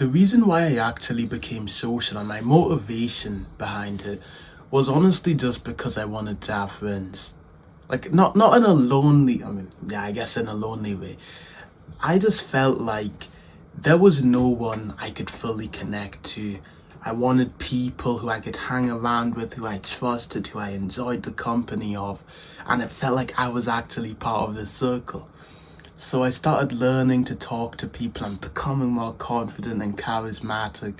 The reason why I actually became social and my motivation behind it was honestly just because I wanted to have friends. Like not in a lonely, yeah, I guess in a lonely way. I just felt like there was no one I could fully connect to. I wanted people who I could hang around with, who I trusted, who I enjoyed the company of, and it felt like I was actually part of this circle. So I started learning to talk to people and becoming more confident and charismatic.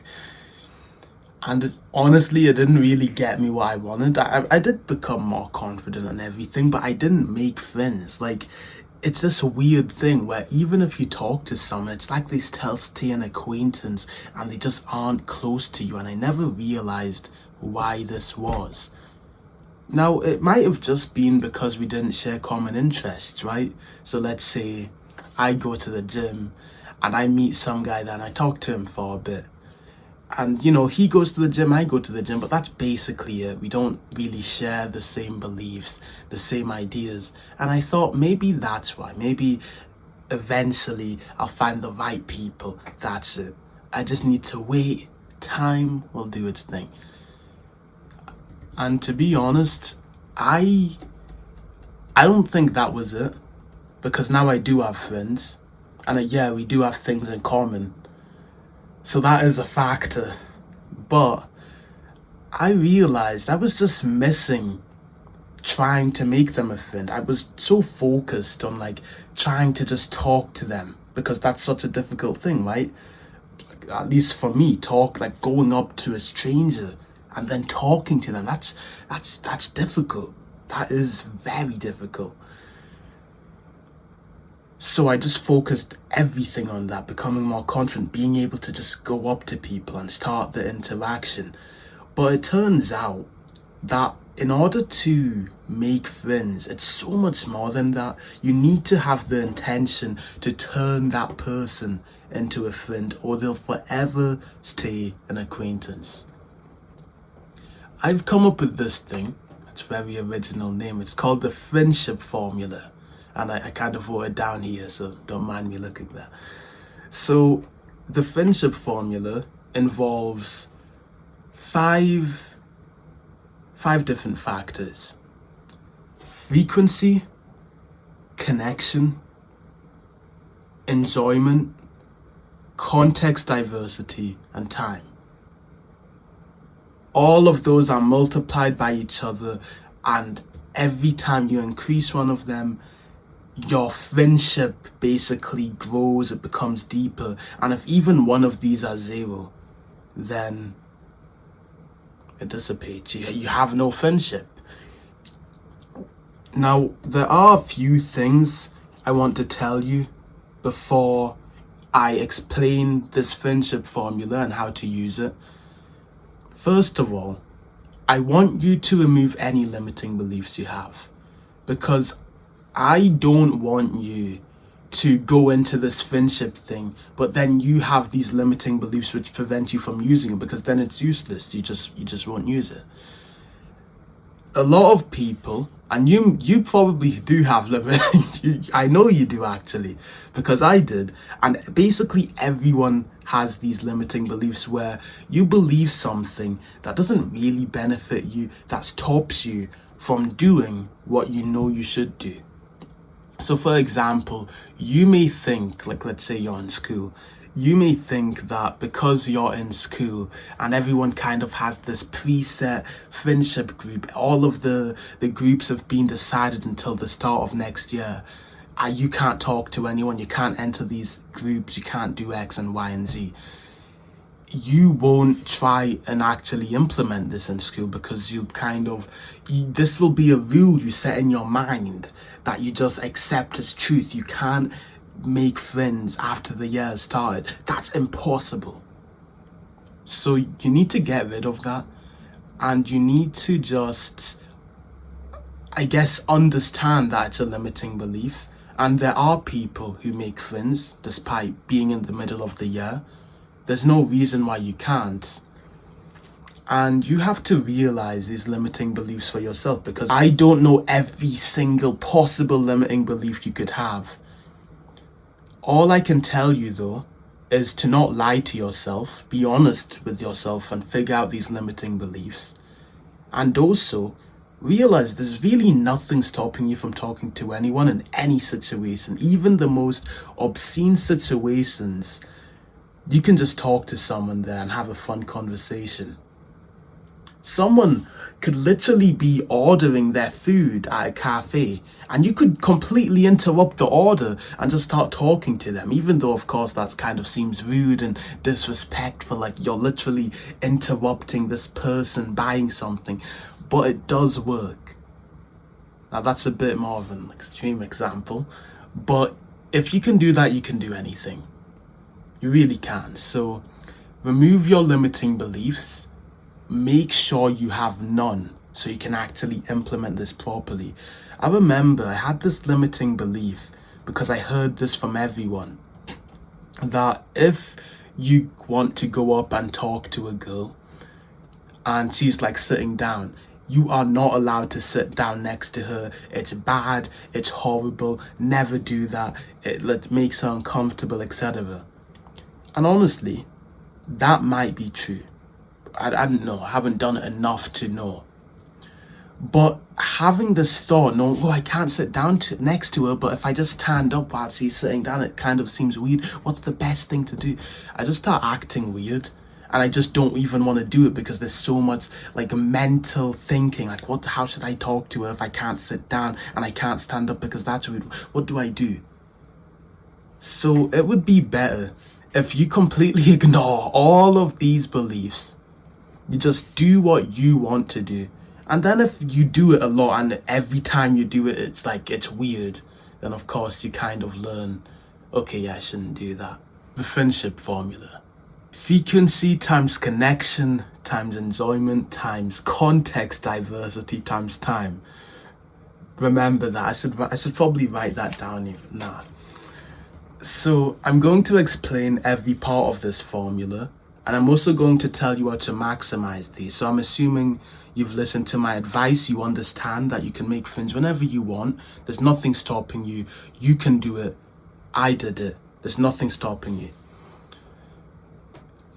And honestly, it didn't really get me what I wanted. I did become more confident and everything, but I didn't make friends. Like, it's this weird thing where even if you talk to someone, it's like they still stay an acquaintance and they just aren't close to you. And I never realized why this was. Now, it might have just been because we didn't share common interests, right? So let's say I go to the gym and I meet some guy there and I talk to him for a bit. And, he goes to the gym, I go to the gym, but that's basically it. We don't really share the same beliefs, the same ideas. And I thought maybe that's why. Maybe eventually I'll find the right people. That's it. I just need to wait. Time will do its thing. And to be honest, I don't think that was it. Because now I do have friends. And yeah, we do have things in common. So that is a factor. But I realized I was just missing trying to make them a friend. I was so focused on trying to just talk to them because that's such a difficult thing, right? At least for me, going up to a stranger and then talking to them. That's difficult. That is very difficult. So I just focused everything on that, becoming more confident, being able to just go up to people and start the interaction. But it turns out that in order to make friends, it's so much more than that. You need to have the intention to turn that person into a friend or they'll forever stay an acquaintance. I've come up with this thing. It's a very original name. It's called the friendship formula. And I kind of wrote it down here, so don't mind me looking there. So the friendship formula involves five different factors: frequency, connection, enjoyment, context diversity, and time. All of those are multiplied by each other, and every time you increase one of them, your friendship basically grows, it becomes deeper. And if even one of these are zero, then it dissipates. You have no friendship. Now, there are a few things I want to tell you before I explain this friendship formula and how to use it. First of all, I want you to remove any limiting beliefs you have, because I don't want you to go into this friendship thing, but then you have these limiting beliefs which prevent you from using it, because then it's useless. You just won't use it. A lot of people, and you probably do have limiting. I know you do actually, because I did. And basically everyone has these limiting beliefs where you believe something that doesn't really benefit you, that stops you from doing what you know you should do. So for example, you may think, let's say you're in school, you may think that because you're in school and everyone kind of has this preset friendship group, all of the groups have been decided until the start of next year, you can't talk to anyone, you can't enter these groups, you can't do X and Y and Z. You won't try and actually implement this in school because this will be a rule you set in your mind that you just accept as truth. You can't make friends after the year has started. That's impossible. So you need to get rid of that, and you need to just, I guess, understand that it's a limiting belief. And there are people who make friends despite being in the middle of the year. There's no reason why you can't. And you have to realize these limiting beliefs for yourself, because I don't know every single possible limiting belief you could have. All I can tell you though is to not lie to yourself, be honest with yourself and figure out these limiting beliefs. And also realize there's really nothing stopping you from talking to anyone in any situation, even the most obscene situations. You can just talk to someone there and have a fun conversation. Someone could literally be ordering their food at a cafe and you could completely interrupt the order and just start talking to them, even though of course that kind of seems rude and disrespectful, like you're literally interrupting this person buying something, but it does work. Now that's a bit more of an extreme example, but if you can do that, you can do anything. You really can. So remove your limiting beliefs. Make sure you have none so you can actually implement this properly. I remember I had this limiting belief because I heard this from everyone, that if you want to go up and talk to a girl and she's like sitting down, you are not allowed to sit down next to her. It's bad, it's horrible, never do that, it makes her uncomfortable, etc. And honestly, that might be true. I don't know, I haven't done it enough to know. But having this thought, no, I can't sit down next to her, but if I just stand up while she's sitting down, it kind of seems weird. What's the best thing to do? I just start acting weird. And I just don't even want to do it because there's so much like mental thinking. Like, how should I talk to her if I can't sit down and I can't stand up because that's weird? What do I do? So it would be better if you completely ignore all of these beliefs. You just do what you want to do. And then if you do it a lot and every time you do it, it's weird, then of course you kind of learn, okay, yeah, I shouldn't do that. The friendship formula. Frequency times connection times enjoyment times context diversity times time. Remember that. I should probably write that down even now. So I'm going to explain every part of this formula, and I'm also going to tell you how to maximize these. So I'm assuming you've listened to my advice, you understand that you can make friends whenever you want. There's nothing stopping you. You can do it. I did it. There's nothing stopping you.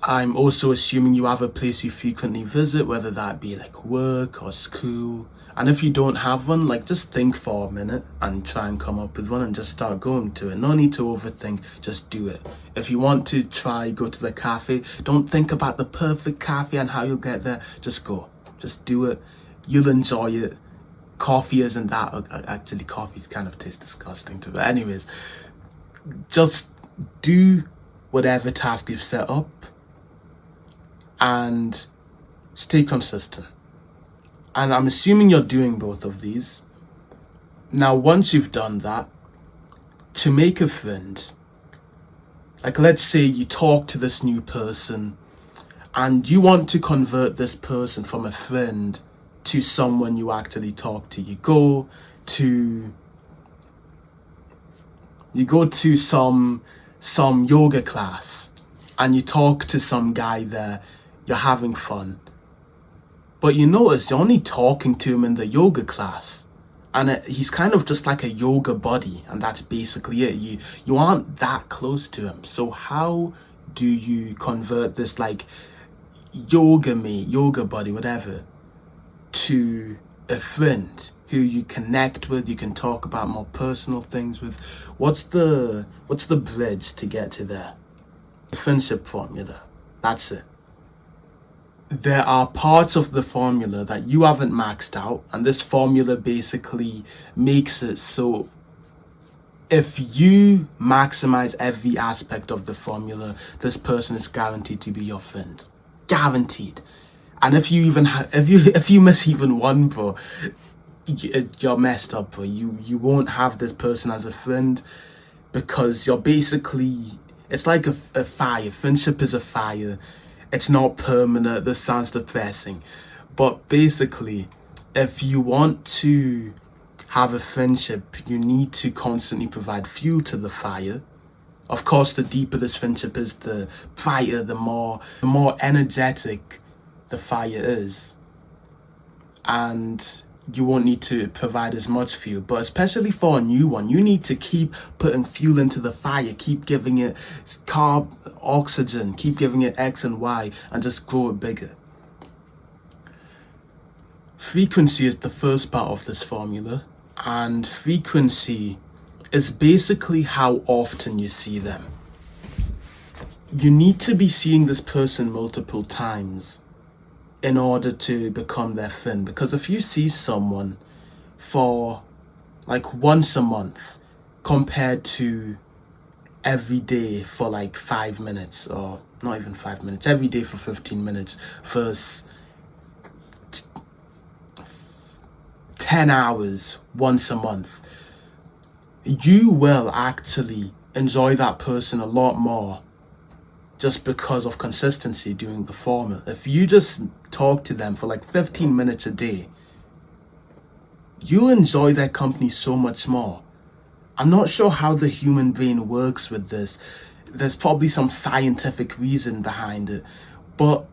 I'm also assuming you have a place you frequently visit, whether that be like work or school. And if you don't have one, like just think for a minute and try and come up with one and just start going to it. No need to overthink, just do it. If you want to go to the cafe, don't think about the perfect cafe and how you'll get there. Just go, just do it. You'll enjoy it. Coffee isn't that, actually coffee kind of tastes disgusting too. But anyways, just do whatever task you've set up and stay consistent. And I'm assuming you're doing both of these. Now, once you've done that, to make a friend, like let's say you talk to this new person and you want to convert this person from a friend to someone you actually talk to. You go to some yoga class and you talk to some guy there, you're having fun. But you notice you're only talking to him in the yoga class, and he's kind of just like a yoga buddy, and that's basically it. You aren't that close to him. So how do you convert this like yoga mate, yoga buddy, whatever, to a friend who you connect with, you can talk about more personal things with? What's the bridge to get to there? The friendship formula. That's it. There are parts of the formula that you haven't maxed out, and this formula basically makes it so if you maximize every aspect of the formula, this person is guaranteed to be your friend. Guaranteed. And if you even if you miss even one, bro, you're messed up, bro. You won't have this person as a friend because you're basically, it's like a fire. Friendship is a fire. It's not permanent. This sounds depressing. But basically, if you want to have a friendship, you need to constantly provide fuel to the fire. Of course, the deeper this friendship is, the brighter, the more energetic the fire is. And you won't need to provide as much fuel. But especially for a new one, you need to keep putting fuel into the fire, keep giving it oxygen, keep giving it X and Y, and just grow it bigger. Frequency is the first part of this formula, and frequency is basically how often you see them. You need to be seeing this person multiple times in order to become their friend. Because if you see someone for like once a month compared to every day for like 5 minutes, or not even 5 minutes, every day for 15 minutes for 10 hours once a month, you will actually enjoy that person a lot more just because of consistency doing the formula. If you just talk to them for like 15 minutes a day, you'll enjoy their company so much more. I'm not sure how the human brain works with this. There's probably some scientific reason behind it. But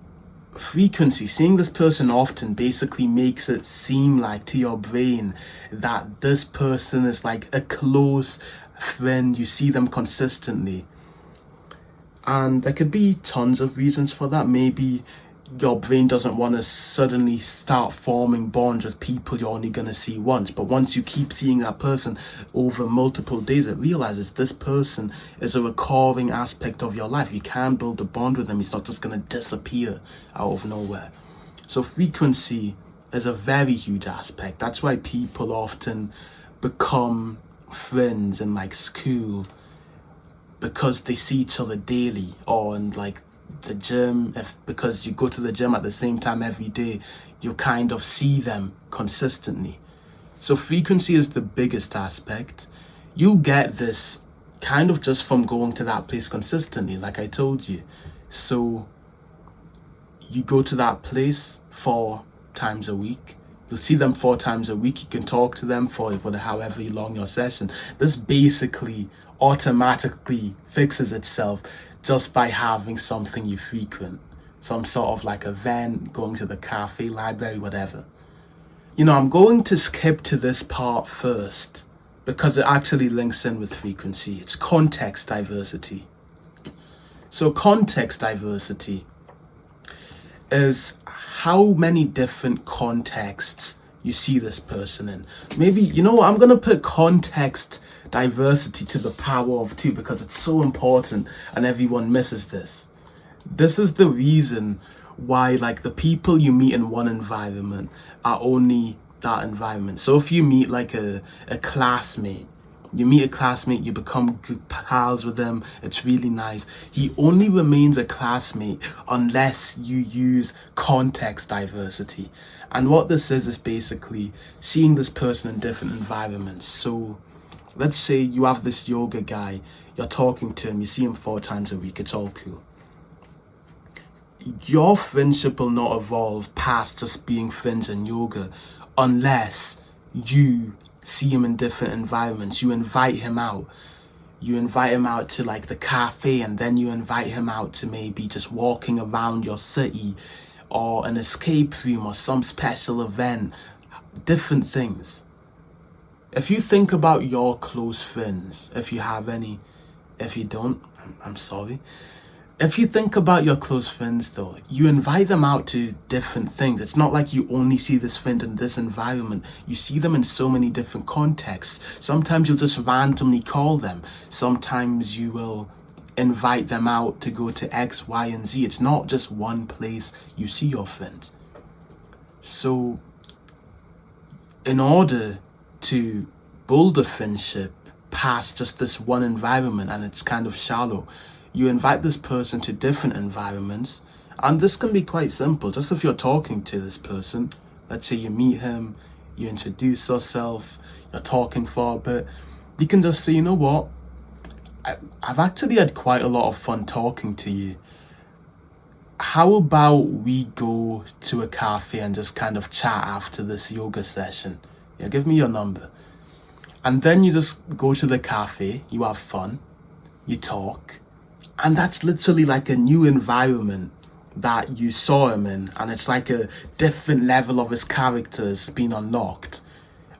frequency, seeing this person often, basically makes it seem like to your brain that this person is like a close friend. You see them consistently. And there could be tons of reasons for that. Maybe your brain doesn't want to suddenly start forming bonds with people you're only going to see once. But once you keep seeing that person over multiple days, it realizes this person is a recurring aspect of your life. You can build a bond with them. He's not just going to disappear out of nowhere. So frequency is a very huge aspect. That's why people often become friends in like school, because they see each other daily, or in like the gym. Because you go to the gym at the same time every day, you kind of see them consistently. So frequency is the biggest aspect. You get this kind of just from going to that place consistently, like I told you. So you go to that place 4 times a week. You'll see them 4 times a week. You can talk to them for however long your session. This basically automatically fixes itself just by having something you frequent. Some sort of like event, going to the cafe, library, whatever. I'm going to skip to this part first because it actually links in with frequency. It's context diversity. So context diversity is how many different contexts you see this person in. Maybe, I'm going to put context diversity to the power of 2 because it's so important and everyone misses this. This is the reason why like the people you meet in one environment are only that environment. So if you meet like a classmate, you become good pals with them, it's really nice. He only remains a classmate unless you use context diversity. And what this is basically seeing this person in different environments. So let's say you have this yoga guy, you're talking to him, you see him 4 times a week, it's all cool. Your friendship will not evolve past just being friends in yoga unless you see him in different environments. You invite him out. You invite him out to like the cafe, and then you invite him out to maybe just walking around your city or an escape room or some special event, different things. If you think about your close friends, if you have any, if you don't, I'm sorry. If you think about your close friends though, you invite them out to different things. It's not like you only see this friend in this environment. You see them in so many different contexts. Sometimes you'll just randomly call them. Sometimes you will invite them out to go to X, Y, and Z. It's not just one place you see your friends. So in order to build a friendship past just this one environment, and it's kind of shallow, you invite this person to different environments, and this can be quite simple. Just if you're talking to this person, let's say you meet him, you introduce yourself, you're talking for a bit, you can just say, you know what, I've actually had quite a lot of fun talking to you. How about we go to a cafe and just kind of chat after this yoga session? Yeah, give me your number. And then you just go to the cafe, you have fun, you talk, and that's literally like a new environment that you saw him in, and it's like a different level of his characters being unlocked.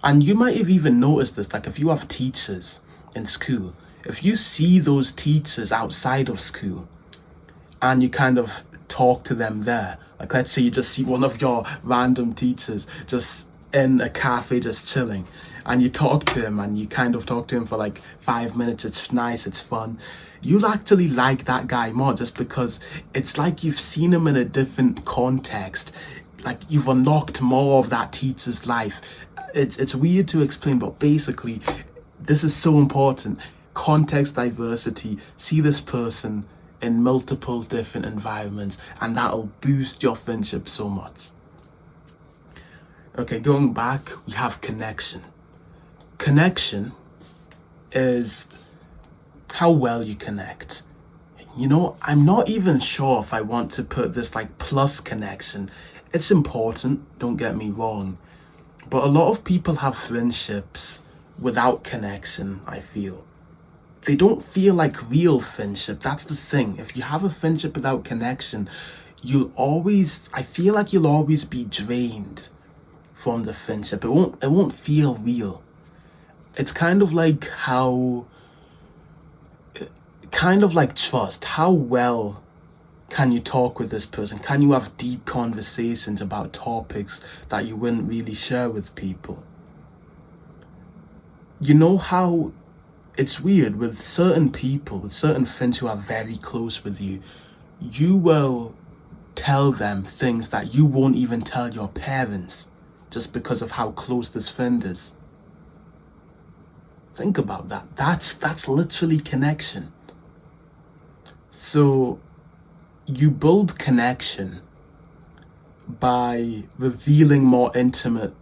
And you might have even noticed this, like if you have teachers in school, if you see those teachers outside of school and you kind of talk to them there, like let's say you just see one of your random teachers just in a cafe just chilling, and you talk to him and you kind of talk to him for like 5 minutes, it's nice, it's fun, you'll actually like that guy more just because it's like you've seen him in a different context, like you've unlocked more of that teacher's life. It's weird to explain, but basically this is so important. Context diversity. See this person in multiple different environments, and that'll boost your friendship so much. Okay, going back, we have connection. Connection is how well you connect. You know, I'm not even sure if I want to put this like plus connection. It's important, don't get me wrong. But a lot of people have friendships without connection, I feel. They don't feel like real friendship. That's the thing. If you have a friendship without connection, I feel like you'll always be drained from the friendship. It won't feel real. It's kind of like trust. How well can you talk with this person? Can you have deep conversations about topics that you wouldn't really share with people? You know how it's weird with certain people, with certain friends who are very close with you, you will tell them things that you won't even tell your parents just because of how close this friend is. Think about that. That's literally connection. So you build connection by revealing more intimate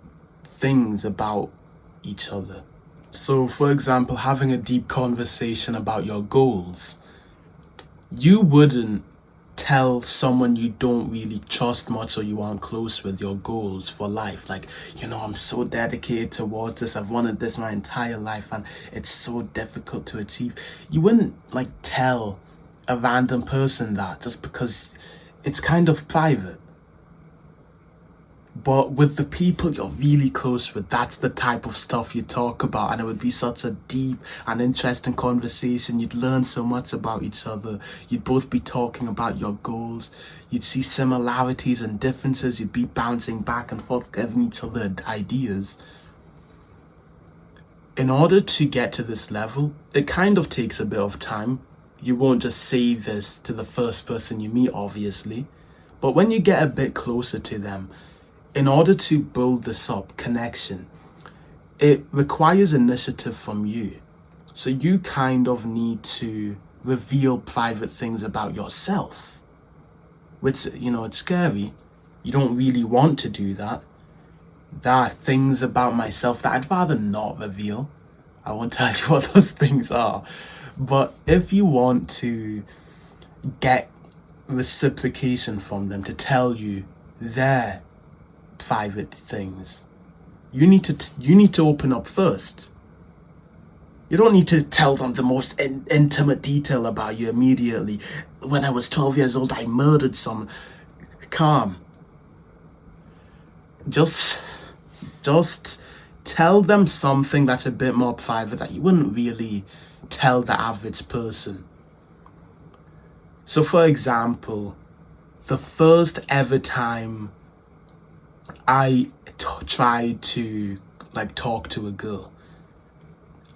things about each other. So, for example, having a deep conversation about your goals. You wouldn't tell someone you don't really trust much or you aren't close with your goals for life. Like, I'm so dedicated towards this. I've wanted this my entire life and it's so difficult to achieve. You wouldn't tell a random person that just because it's kind of private. But with the people you're really close with, that's the type of stuff you talk about, and it would be such a deep and interesting conversation. You'd learn so much about each other. You'd both be talking about your goals. You'd see similarities and differences. You'd be bouncing back and forth, giving each other ideas. In order to get to this level, it kind of takes a bit of time. You won't just say this to the first person you meet, obviously. But when you get a bit closer to them, in order to build this up, connection, it requires initiative from you. So you kind of need to reveal private things about yourself, which, it's scary. You don't really want to do that. There are things about myself that I'd rather not reveal. I won't tell you what those things are. But if you want to get reciprocation from them, to tell you their private things, you need to open up first. You don't need to tell them the most intimate detail about you immediately. When I was 12 years old, I murdered someone. Calm. Just tell them something that's a bit more private that you wouldn't really tell the average person. So, for example, the first ever time I tried to talk to a girl,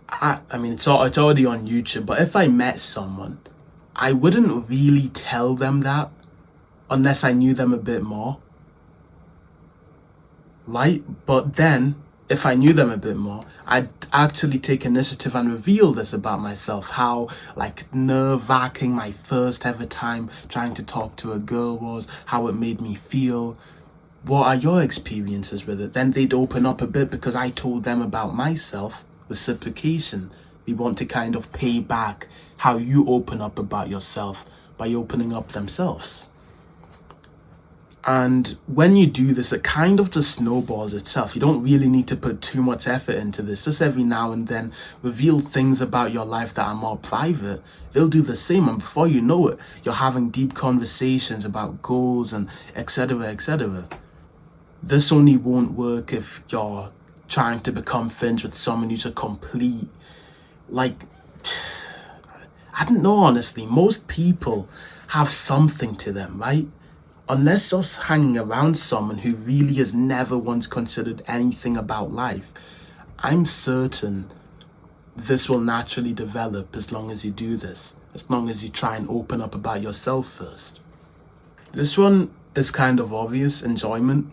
I mean it's already on YouTube, but if I met someone, I wouldn't really tell them that unless I knew them a bit more, right? But then if I knew them a bit more, I'd actually take initiative and reveal this about myself, how nerve-wracking my first ever time trying to talk to a girl was, how it made me feel. What are your experiences with it? Then they'd open up a bit because I told them about myself. Reciprocation. They want to kind of pay back how you open up about yourself by opening up themselves. And when you do this, it kind of just snowballs itself. You don't really need to put too much effort into this. Just every now and then reveal things about your life that are more private. They'll do the same, and before you know it, you're having deep conversations about goals and etc, etc. This only won't work if you're trying to become friends with someone who's a complete, like, I don't know, honestly. Most people have something to them, right? Unless you're hanging around someone who really has never once considered anything about life, I'm certain this will naturally develop as long as you do this, as long as you try and open up about yourself first. This one is kind of obvious: enjoyment.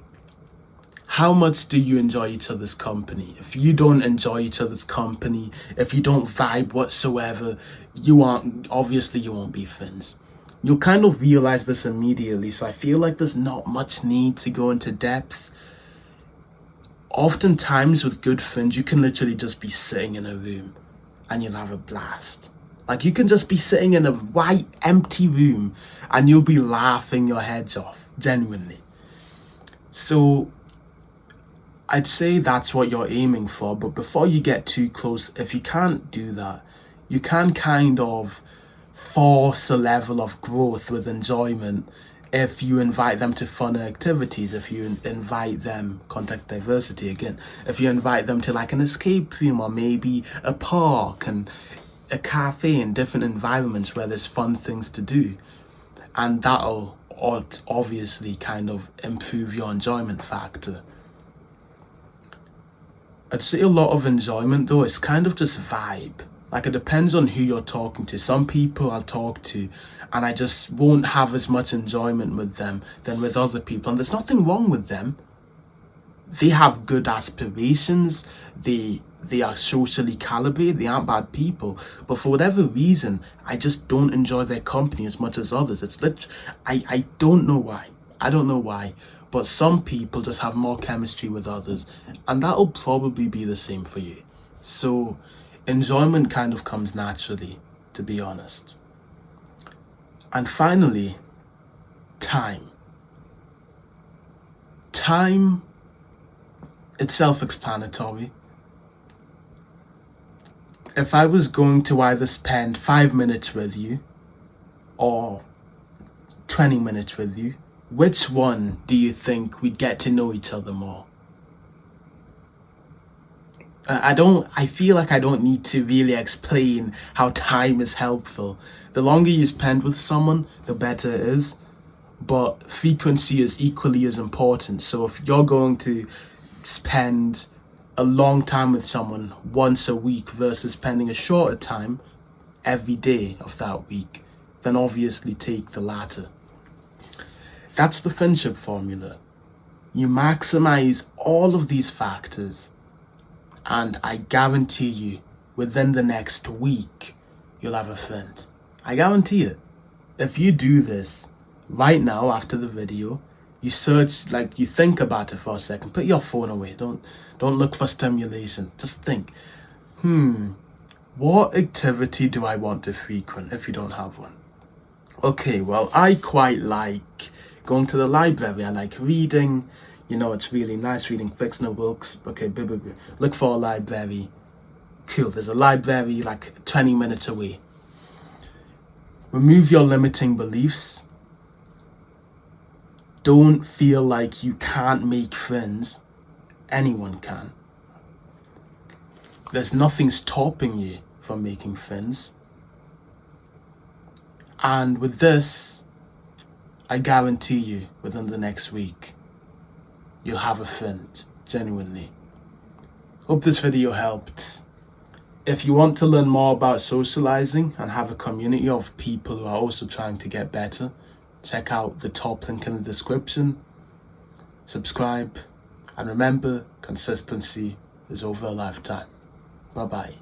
How much do you enjoy each other's company? If you don't enjoy each other's company, if you don't vibe whatsoever, you won't be friends. You'll kind of realize this immediately, so I feel like there's not much need to go into depth. Oftentimes with good friends, you can literally just be sitting in a room and you'll have a blast. Like, you can just be sitting in a white, empty room and you'll be laughing your heads off, genuinely. So I'd say that's what you're aiming for, but before you get too close, if you can't do that, you can kind of force a level of growth with enjoyment if you invite them to fun activities, if you invite them, contact diversity again, if you invite them to like an escape room or maybe a park and a cafe and different environments where there's fun things to do. And that'll obviously kind of improve your enjoyment factor. I'd say a lot of enjoyment though is kind of just vibe. Like, it depends on who you're talking to. Some people I'll talk to and I just won't have as much enjoyment with them than with other people. And there's nothing wrong with them. They have good aspirations. They are socially calibrated. They aren't bad people. But for whatever reason, I just don't enjoy their company as much as others. It's I don't know why. I don't know why. But some people just have more chemistry with others. And that'll probably be the same for you. So enjoyment kind of comes naturally, to be honest. And finally, time. Time, it's self-explanatory. If I was going to either spend 5 minutes with you or 20 minutes with you, which one do you think we'd get to know each other more? I feel like I don't need to really explain how time is helpful. The longer you spend with someone, the better it is. But frequency is equally as important. So if you're going to spend a long time with someone once a week versus spending a shorter time every day of that week, then obviously take the latter. That's the friendship formula. You maximize all of these factors, and I guarantee you, within the next week, you'll have a friend. I guarantee it. If you do this right now after the video, you search, like, you think about it for a second, put your phone away, don't look for stimulation, just think, what activity do I want to frequent if you don't have one? Okay, well, I quite like going to the library. I like reading. You know, it's really nice reading fictional books. Okay, look for a library. Cool, there's a library like 20 minutes away. Remove your limiting beliefs. Don't feel like you can't make friends. Anyone can. There's nothing stopping you from making friends. And with this, I guarantee you, within the next week, you'll have a friend, genuinely. Hope this video helped. If you want to learn more about socializing and have a community of people who are also trying to get better, check out the top link in the description. Subscribe. And remember, consistency is over a lifetime. Bye-bye.